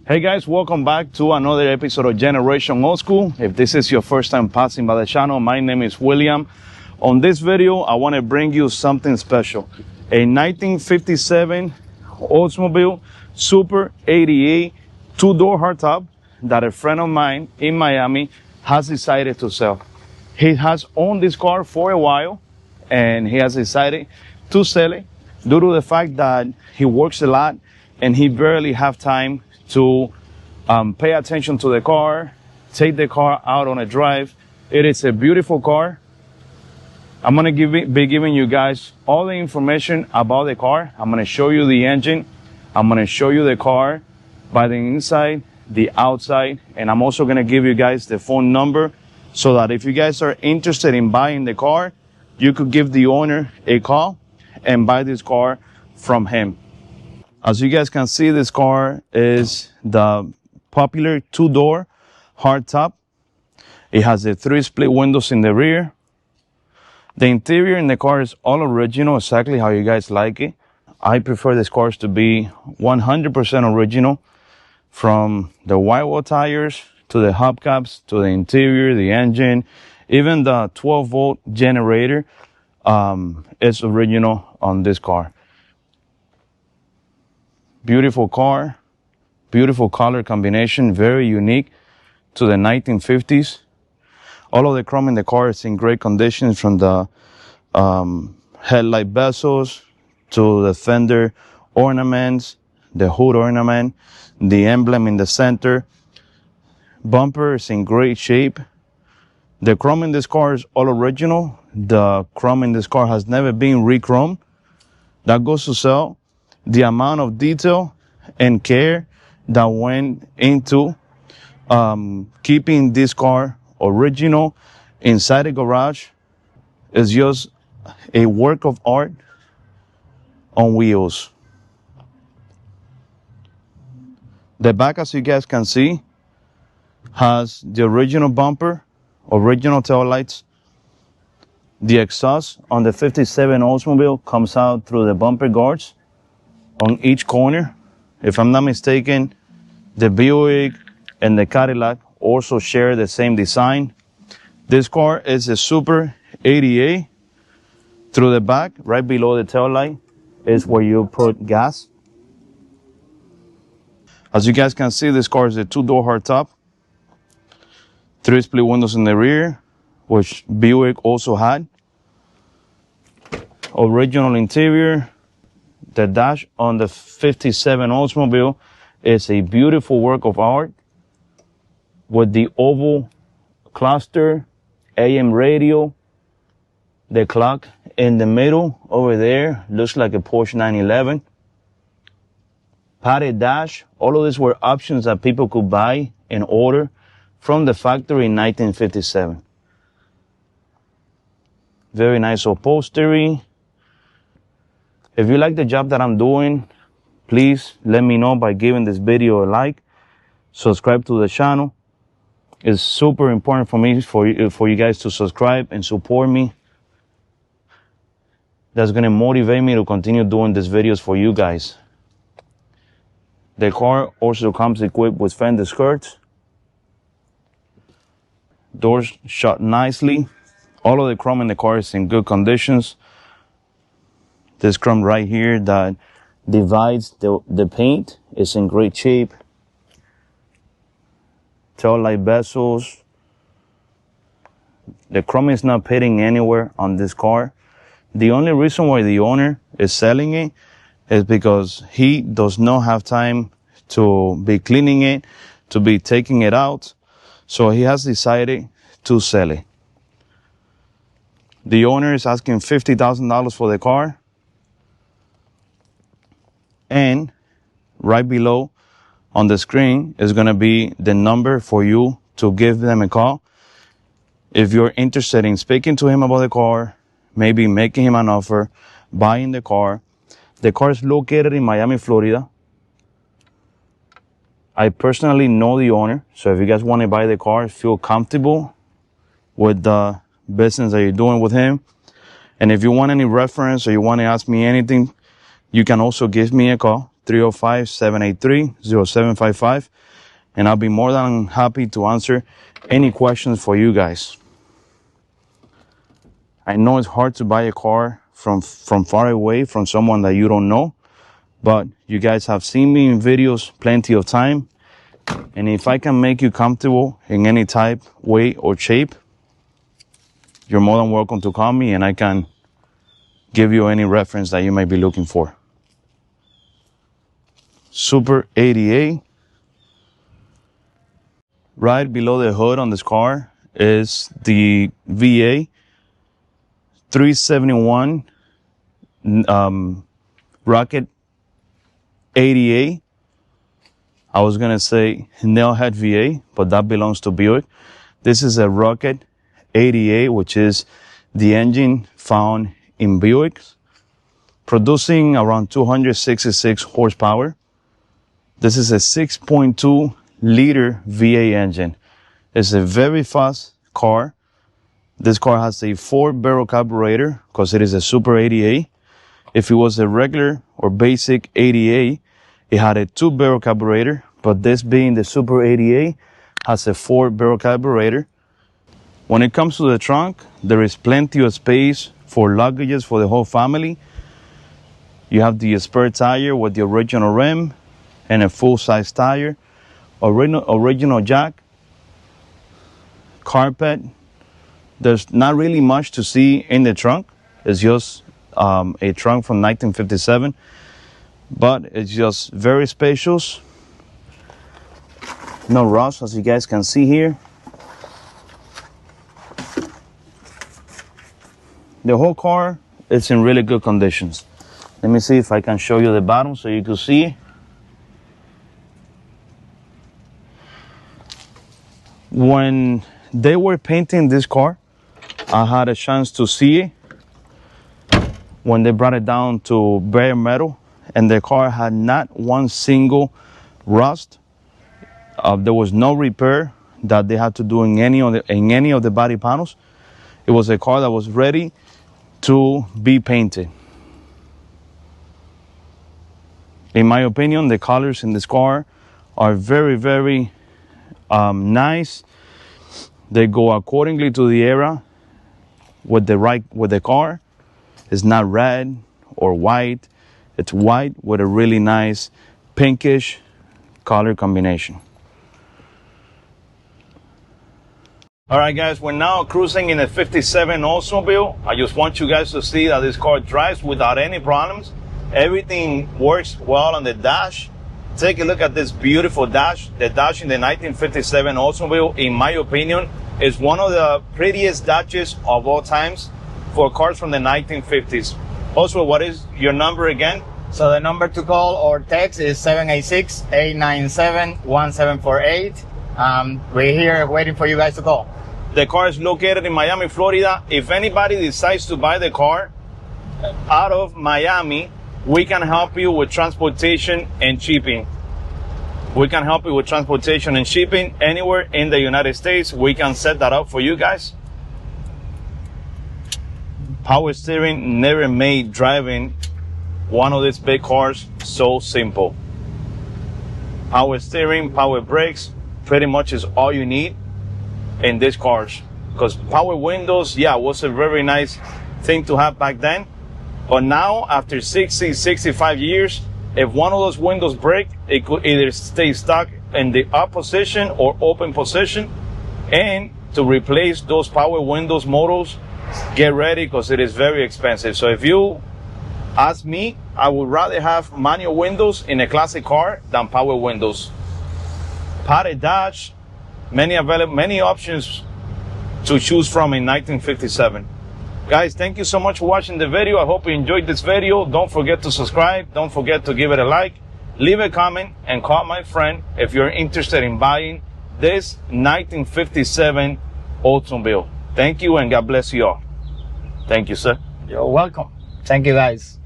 Hey guys, welcome back to another episode of Generation Old School. If this is your first time passing by the channel, my name is William. On this video, I want to bring you something special. A 1957 Oldsmobile Super 88 two-door hardtop that a friend of mine in Miami has decided to sell. He has owned this car for a while and he has decided to sell it due to the fact that he works a lot and he barely have time to pay attention to the car, take the car out on a drive. It is a beautiful car. I'm going to be giving you guys all the information about the car. I'm going to show you the engine. I'm going to show you the car by the inside, the outside, and I'm also going to give you guys the phone number so that if you guys are interested in buying the car, you could give the owner a call and buy this car from him. As you guys can see, this car is the popular two-door hardtop. It has the 3 split windows in the rear. The interior in the car is all original, exactly how you guys like it. I prefer these cars to be 100% original, from the white wall tires to the hubcaps to the interior, the engine, even the 12-volt generator is original on this car. Beautiful car, beautiful color combination, very unique to the 1950s. All of the chrome in the car is in great condition, from the headlight bezels to the fender ornaments, the hood ornament, the emblem in the center. Bumper is in great shape. The chrome in this car is all original. The chrome in this car has never been re-chromed. That goes to show the amount of detail and care that went into keeping this car original inside the garage. Is just a work of art on wheels. The back, as you guys can see, has the original bumper, original tail lights. The exhaust on the 57 Oldsmobile comes out through the bumper guards on each corner. If I'm not mistaken, the Buick and the Cadillac also share the same design. This car is a Super 88. Through the back, right below the tail light, is where you put gas. As you guys can see, this car is a two-door hardtop. 3 split windows in the rear, which Buick also had. Original interior. The dash on the 57 Oldsmobile is a beautiful work of art with the oval cluster, AM radio. The clock in the middle over there looks like a Porsche 911. Padded dash. All of these were options that people could buy and order from the factory in 1957. Very nice upholstery. If you like the job that I'm doing, please let me know by giving this video a like. Subscribe to the channel. It's super important for me, for you guys to subscribe and support me. That's going to motivate me to continue doing these videos for you guys. The car also comes equipped with fender skirts. Doors shut nicely. All of the chrome in the car is in good conditions. This chrome right here that divides the paint is in great shape. Tail light bezels. The chrome is not pitting anywhere on this car. The only reason why the owner is selling it is because he does not have time to be cleaning it, to be taking it out. So he has decided to sell it. The owner is asking $50,000 for the car. And right below on the screen is going to be the number for you to give them a call. If you're interested in speaking to him about the car, maybe making him an offer, buying the car. The car is located in Miami, Florida. I personally know the owner, so if you guys want to buy the car, feel comfortable with the business that you're doing with him. And if you want any reference or you want to ask me anything, you can also give me a call, 305-783-0755. And I'll be more than happy to answer any questions for you guys. I know it's hard to buy a car from far away from someone that you don't know, but you guys have seen me in videos plenty of time. And if I can make you comfortable in any type, way, or shape, you're more than welcome to call me and I can give you any reference that you might be looking for. Super 88. Right below the hood on this car is the VA 371 Rocket 88. I was going to say Nailhead VA, but that belongs to Buick. This is a Rocket 88, which is the engine found in Buick, producing around 266 horsepower. This is a 6.2 liter VA engine. It's a very fast car. This car has a 4-barrel carburetor because it is a Super 88. If it was a regular or basic 88, it had a 2-barrel carburetor, but this being the Super 88 has a 4-barrel carburetor. When it comes to the trunk, there is plenty of space for luggages for the whole family. You have the spare tire with the original rim and a full-size tire, original jack, carpet. There's not really much to see in the trunk. It's just a trunk from 1957, but it's just very spacious. No rust, as you guys can see here. The whole car is in really good conditions. Let me see if I can show you the bottom so you can see. When they were painting this car, I had a chance to see it when they brought it down to bare metal, and the car had not one single rust. There was no repair that they had to do in any of the body panels. It was a car that was ready to be painted. In my opinion, the colors in this car are very, very nice. They go accordingly to the era with the car. It's not red or white. It's white with a really nice pinkish color combination. All right, guys, we're now cruising in a 57 Oldsmobile. I just want you guys to see that this car drives without any problems. Everything works well on the dash. Take a look at this beautiful dash. The dash in the 1957 Oldsmobile, in my opinion, is one of the prettiest dashes of all times for cars from the 1950s. Also, what is your number again? So the number to call or text is 786-897-1748. We're here waiting for you guys to call. The car is located in Miami, Florida. If anybody decides to buy the car out of Miami, we can help you with transportation and shipping. We can help you with transportation and shipping anywhere in the United States. We can set that up for you guys. Power steering never made driving one of these big cars so simple. Power steering, power brakes, pretty much is all you need in these cars. Because power windows, yeah, was a very nice thing to have back then. But now, after 60, 65 years, if one of those windows break, it could either stay stuck in the up position or open position. And to replace those power windows models, get ready because it is very expensive. So if you ask me, I would rather have manual windows in a classic car than power windows. Padded dash, many options to choose from in 1957. Guys, thank you so much for watching the video. I hope you enjoyed this video. Don't forget to subscribe. Don't forget to give it a like. Leave a comment and call my friend if you're interested in buying this 1957 Oldsmobile. Thank you and God bless you all. Thank you, sir. You're welcome. Thank you, guys.